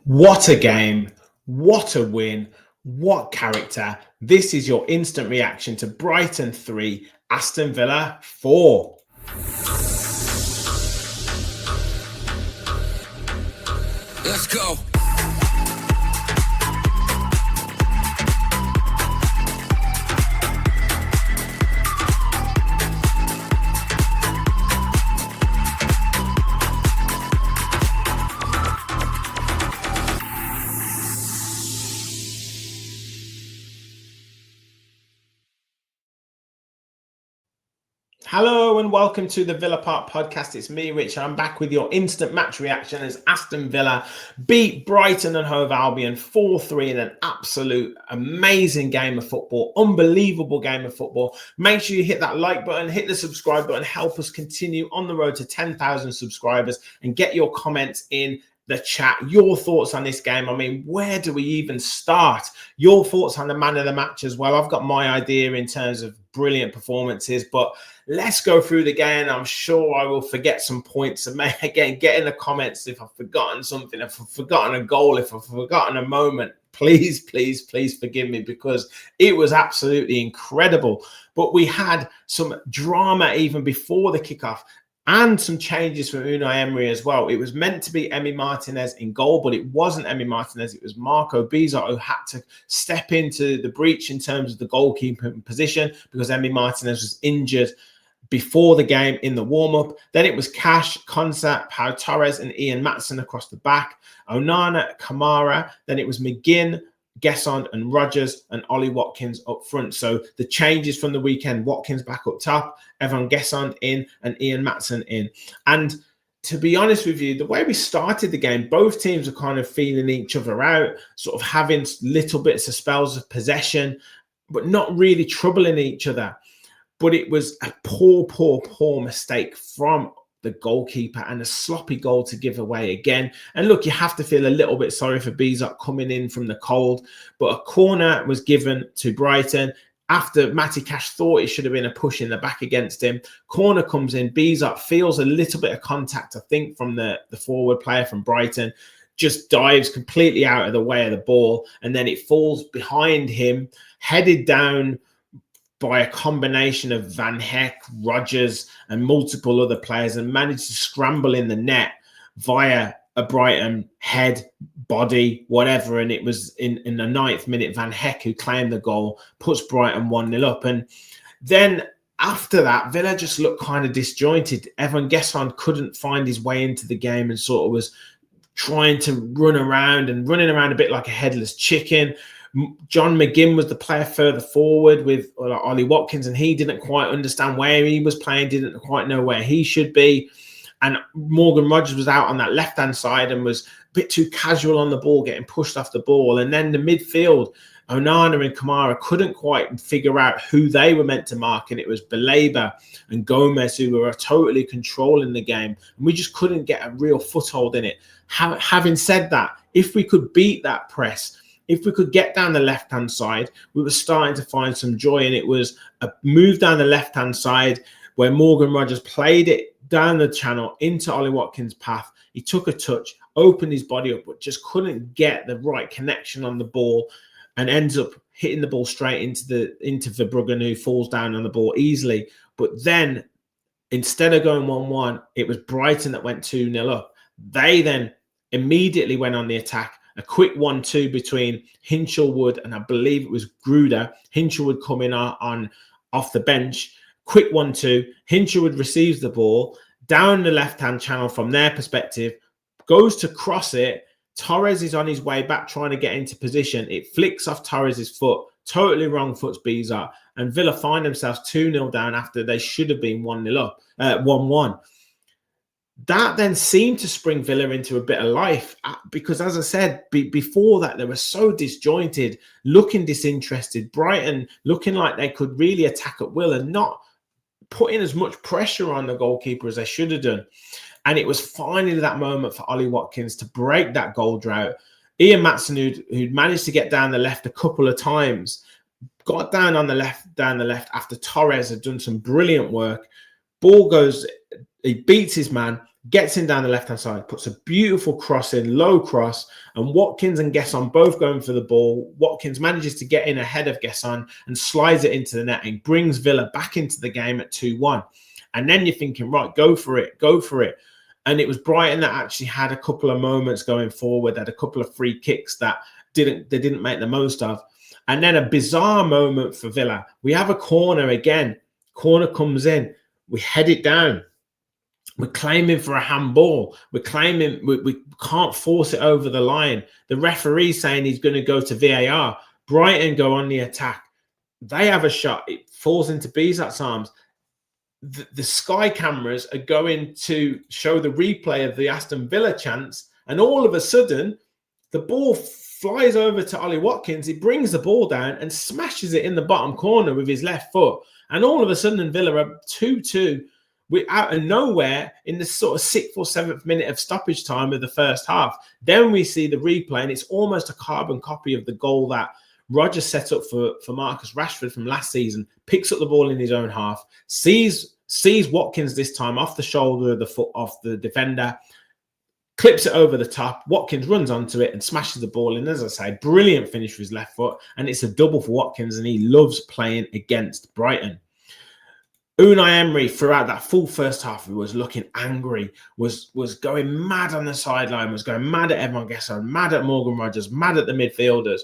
What a game. What a win. What character. This is your instant reaction to Brighton 3, Aston Villa 4. Let's go. Hello and welcome to the Villa Park podcast. It's me, Rich. I'm back with your instant match reaction as Aston Villa beat Brighton and Hove Albion 4-3 in an absolute amazing game of football, unbelievable game of football. Make sure you hit that like button, hit the subscribe button, help us continue on the road to 10,000 subscribers and get your comments in the chat, your thoughts on this game. I mean, where do we even start? Your thoughts on the man of the match as well. I've got my idea in terms of brilliant performances, but let's go through the game. I'm sure I will forget some points. And again, get in the comments if I've forgotten something, if I've forgotten a goal, if I've forgotten a moment. Please forgive me, because it was absolutely incredible. But we had some drama even before the kickoff, and some changes from Unai Emery as well. It was meant to be Emi Martinez in goal, but it wasn't Emi Martinez. It was Marco Bizot who had to step into the breach in terms of the goalkeeper position because Emi Martinez was injured before the game in the warm-up. Then it was Cash, Konsa, Pau Torres and Ian Maatsen across the back. Onana, Kamara. Then it was McGinn, Gesson and Rodgers and Ollie Watkins up front. So the changes from the weekend: Watkins back up top, Evan Gesson in and Ian Maatsen in. And to be honest with you, the way we started the game, both teams were kind of feeling each other out, sort of having little bits of spells of possession, but not really troubling each other. But it was a poor mistake from the goalkeeper and a sloppy goal to give away again. And look, you have to feel a little bit sorry for Bizot coming in from the cold, but a corner was given to Brighton after Matty Cash thought it should have been a push in the back against him. Corner comes in, Bizot feels a little bit of contact, I think, from the forward player from Brighton, just dives completely out of the way of the ball, and then it falls behind him, headed down by a combination of Van Heck, Rodgers and multiple other players, and managed to scramble in the net via a Brighton head, body, whatever. And it was in the 9th minute, Van Heck who claimed the goal, puts Brighton 1-0 up. And then after that, Villa just looked kind of disjointed. Evan Gesson couldn't find his way into the game and sort of was trying to running around a bit like a headless chicken. John McGinn was the player further forward with Ollie Watkins, and he didn't quite understand where he was playing, didn't quite know where he should be. And Morgan Rodgers was out on that left-hand side and was a bit too casual on the ball, getting pushed off the ball. And then the midfield, Onana and Kamara couldn't quite figure out who they were meant to mark, and it was Baleba and Gomez who were totally controlling the game, and we just couldn't get a real foothold in it. Having said that, if we could beat that press, if we could get down the left-hand side, we were starting to find some joy. And it was a move down the left-hand side where Morgan Rodgers played it down the channel into Ollie Watkins' path. He took a touch, opened his body up, but just couldn't get the right connection on the ball, and ends up hitting the ball straight into Verbruggen, who falls down on the ball easily. But then, instead of going 1-1, it was Brighton that went 2-0 up. They then immediately went on the attack. A quick 1-2 between Hinchelwood and I believe it was Gruder. Hinchelwood coming on off the bench. Quick 1-2. Hinchelwood receives the ball down the left-hand channel from their perspective, goes to cross it. Torres is on his way back trying to get into position. It flicks off Torres' foot. Totally wrong foots Bizot. And Villa find themselves 2-0 down after they should have been 1-0 up, 1-1. That then seemed to spring Villa into a bit of life because, as I said, before that, they were so disjointed, looking disinterested. Brighton looking like they could really attack at will and not putting as much pressure on the goalkeeper as they should have done. And it was finally that moment for Ollie Watkins to break that goal drought. Ian Maatsen, who'd managed to get down the left a couple of times, got down on the left after Torres had done some brilliant work. Ball goes, he beats his man, gets in down the left-hand side, puts a beautiful cross in, low cross, and Watkins and Gesson both going for the ball. Watkins manages to get in ahead of Gesson and slides it into the net and brings Villa back into the game at 2-1. And then you're thinking, right, go for it, go for it. And it was Brighton that actually had a couple of moments going forward, had a couple of free kicks that they didn't make the most of. And then a bizarre moment for Villa. We have a corner again. Corner comes in. We head it down. We're claiming for a handball. We're claiming we can't force it over the line. The referee saying he's going to go to VAR. Brighton go on the attack. They have a shot. It falls into Bizot's arms. The Sky cameras are going to show the replay of the Aston Villa chance. And all of a sudden, the ball flies over to Ollie Watkins. He brings the ball down and smashes it in the bottom corner with his left foot. And all of a sudden, Villa are 2-2. We're out of nowhere in the sort of 6th or 7th minute of stoppage time of the first half. Then we see the replay, and it's almost a carbon copy of the goal that Rodgers set up for Marcus Rashford from last season. Picks up the ball in his own half, sees Watkins this time off the shoulder of the foot of the defender, clips it over the top. Watkins runs onto it and smashes the ball in. As I say, brilliant finish with his left foot, and it's a double for Watkins, and he loves playing against Brighton. Unai Emery, throughout that full first half, he was looking angry, was going mad on the sideline, was going mad at everyone, mad at Morgan Rodgers, mad at the midfielders.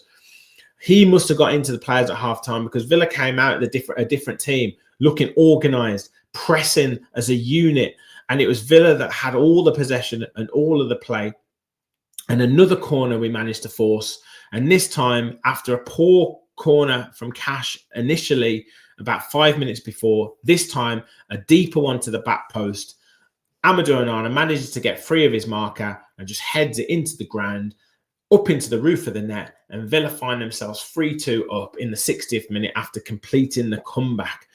He must have got into the players at halftime because Villa came out a different team, looking organised, pressing as a unit. And it was Villa that had all the possession and all of the play. And another corner we managed to force. And this time, after a poor corner from Cash initially, about 5 minutes before, this time a deeper one to the back post. Amadou Onana manages to get free of his marker and just heads it into the ground, up into the roof of the net, and Villa find themselves 3-2 up in the 60th minute after completing the comeback.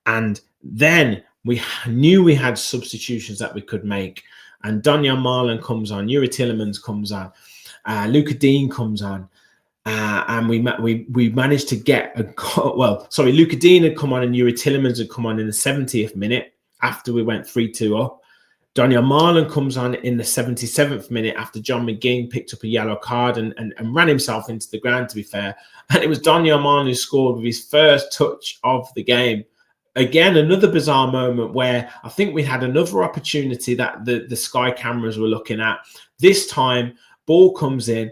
And then we knew we had substitutions that we could make. And Donyell Malen comes on, Yuri Tillemans comes on, Luca Dean comes on. And we managed to get Luca Dean had come on and Yuri Tillemans had come on in the 70th minute after we went 3-2 up. Donyell Malen comes on in the 77th minute after John McGinn picked up a yellow card and ran himself into the ground, to be fair. And it was Donyell Malen who scored with his first touch of the game. Again, another bizarre moment where I think we had another opportunity that the Sky cameras were looking at. This time, ball comes in.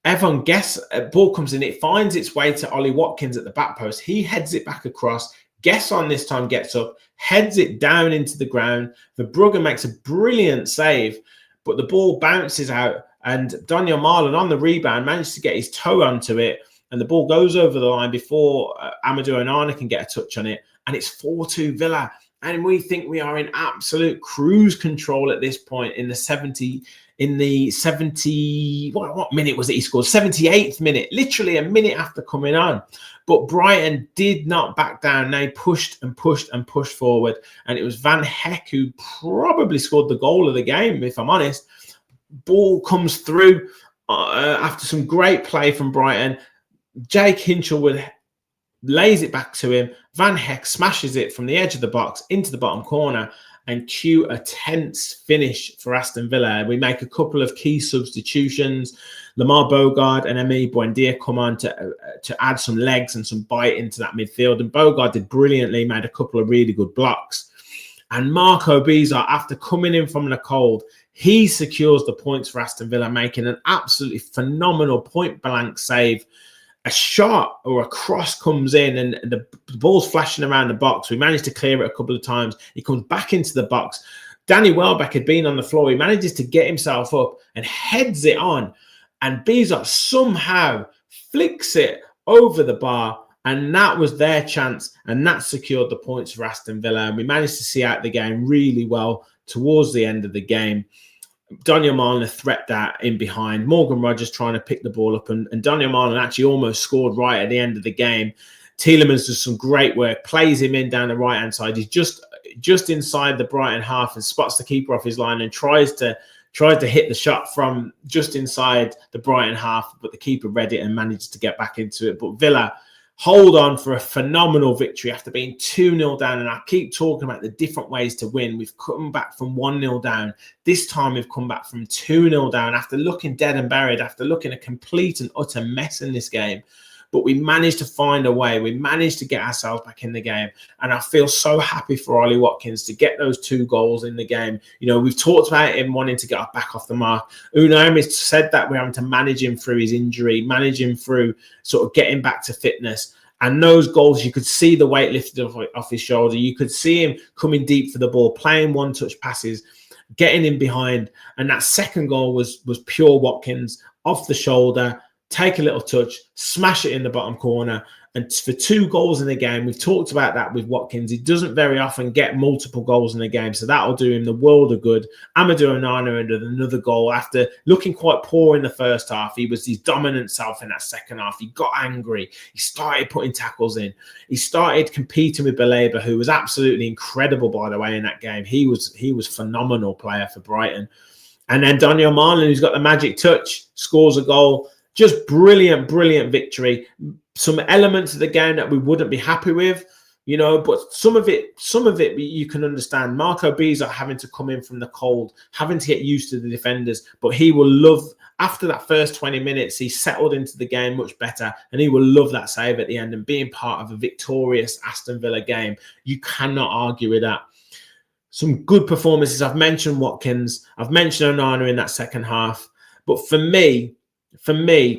Ball comes in, it finds its way to Ollie Watkins at the back post. He heads it back across. Gesson this time gets up, heads it down into the ground. Verbrugge makes a brilliant save, but the ball bounces out, and Donyell Malen on the rebound manages to get his toe onto it, and the ball goes over the line before Amadou Onana can get a touch on it, and it's 4-2 Villa. And we think we are in absolute cruise control at this point in the 70. What minute was it he scored? 78th minute, literally a minute after coming on. But Brighton did not back down. They pushed and pushed and pushed forward. And it was Van Heck who probably scored the goal of the game, if I'm honest. Ball comes through after some great play from Brighton. Jake Hinchelwood lays it back to him. Van Heck smashes it from the edge of the box into the bottom corner, and cue a tense finish for Aston Villa. We make a couple of key substitutions. Lamar Bogard and Emi Buendia come on to add some legs and some bite into that midfield. And Bogard did brilliantly, made a couple of really good blocks. And Marco Bizot, after coming in from the cold, he secures the points for Aston Villa, making an absolutely phenomenal point-blank save. A shot or a cross comes in and the ball's flashing around the box. We managed to clear it a couple of times. He comes back into the box. Danny Welbeck had been on the floor. He manages to get himself up and heads it on. And Bizot somehow flicks it over the bar. And that was their chance. And that secured the points for Aston Villa. And we managed to see out the game really well towards the end of the game. Donyell Malen threat that in behind. Morgan Rodgers trying to pick the ball up. And Donyell Malen actually almost scored right at the end of the game. Tielemans does some great work, plays him in down the right-hand side. He's just inside the Brighton half and spots the keeper off his line and tries to hit the shot from just inside the Brighton half, but the keeper read it and managed to get back into it. But Villa hold on for a phenomenal victory after being 2-0 down. And I keep talking about the different ways to win. We've come back from 1-0 down. This time we've come back from 2-0 down after looking dead and buried, after looking a complete and utter mess in this game. But we managed to find a way. We managed to get ourselves back in the game. And I feel so happy for Ollie Watkins to get those 2 goals in the game. You know, we've talked about him wanting to get us back off the mark. Unai said that we're having to manage him through his injury, manage him through sort of getting back to fitness. And those goals, you could see the weight lifted off his shoulder. You could see him coming deep for the ball, playing one-touch passes, getting in behind. And that second goal was pure Watkins, off the shoulder, take a little touch, smash it in the bottom corner. And for 2 goals in the game, we've talked about that with Watkins. He doesn't very often get multiple goals in the game, so that'll do him the world of good. Amadou Onana ended another goal after looking quite poor in the first half. He was his dominant self in that second half. He got angry. He started putting tackles in. He started competing with Baleba, who was absolutely incredible, by the way, in that game. He was phenomenal player for Brighton. And then Donyell Malen, who's got the magic touch, scores a goal. Just brilliant, brilliant victory. Some elements of the game that we wouldn't be happy with, you know, but some of it you can understand. Marco Beasley having to come in from the cold, having to get used to the defenders, but he will love, after that first 20 minutes, he settled into the game much better, and he will love that save at the end and being part of a victorious Aston Villa game. You cannot argue with that. Some good performances. I've mentioned Watkins. I've mentioned Onana in that second half. But for me,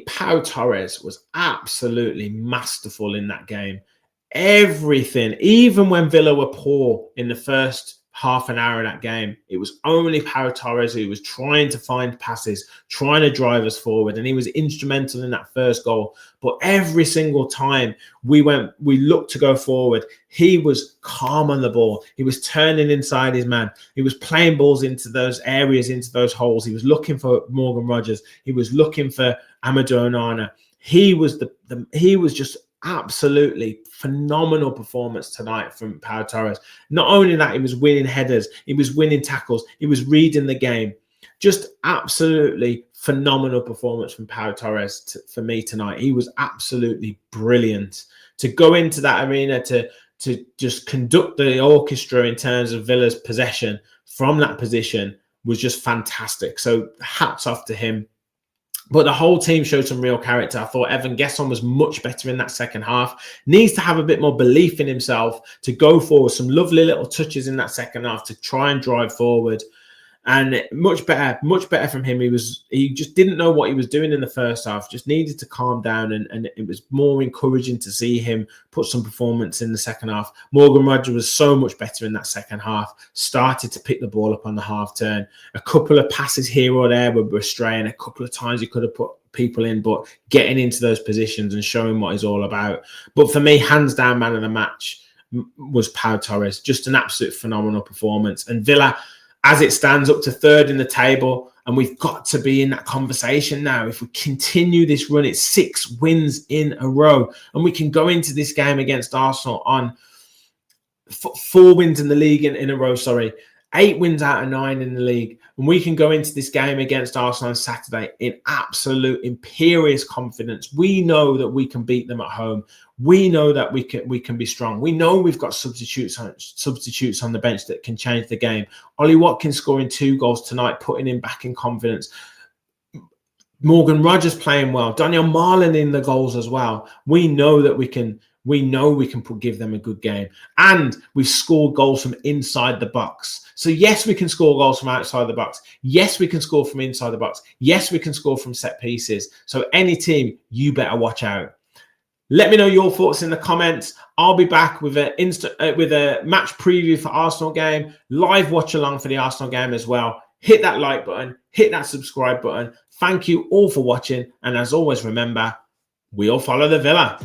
Pau Torres was absolutely masterful in that game. Everything, even when Villa were poor in the first half an hour of that game, it was only Pau Torres who was trying to find passes, trying to drive us forward, and he was instrumental in that first goal. But every single time we looked to go forward, he was calm on the ball. He was turning inside his man. He was playing balls into those areas, into those holes. He was looking for Morgan Rogers. He was looking for Amadou Onana. He was just absolutely phenomenal performance tonight from Pau Torres. Not only that, he was winning headers, he was winning tackles, he was reading the game. Just absolutely phenomenal performance from Pau Torres for me tonight. He was absolutely brilliant. To go into that arena to just conduct the orchestra in terms of Villa's possession from that position was just fantastic. So hats off to him. But the whole team showed some real character. I thought Evan Gesson was much better in that second half. Needs to have a bit more belief in himself to go forward. Some lovely little touches in that second half to try and drive forward. And much better from him. He just didn't know what he was doing in the first half. Just needed to calm down, and it was more encouraging to see him put some performance in the second half. Morgan Rogers was so much better in that second half. Started to pick the ball up on the half turn. A couple of passes here or there were straying. A couple of times he could have put people in, but getting into those positions and showing what he's all about. But for me, hands down, man of the match was Pau Torres. Just an absolute phenomenal performance. And Villa, as it stands, up to third in the table, and we've got to be in that conversation now. If we continue this run, it's 6 wins in a row, and we can go into this game against Arsenal on 4 wins in the league in a row, 8 wins out of 9 in the league. And we can go into this game against Arsenal on Saturday in absolute imperious confidence. We know that we can beat them at home. We know that we can be strong. We know we've got substitutes on the bench that can change the game. Ollie Watkins scoring 2 goals tonight, putting him back in confidence. Morgan Rogers playing well. Donyell Malen in the goals as well. We know that we can give them a good game. And we've scored goals from inside the box. So yes, we can score goals from outside the box. Yes, we can score from inside the box. Yes, we can score from set pieces. So any team, you better watch out. Let me know your thoughts in the comments. I'll be back with a match preview for Arsenal game, live watch along for the Arsenal game as well. Hit that like button, hit that subscribe button. Thank you all for watching. And as always, remember, we all follow the Villa.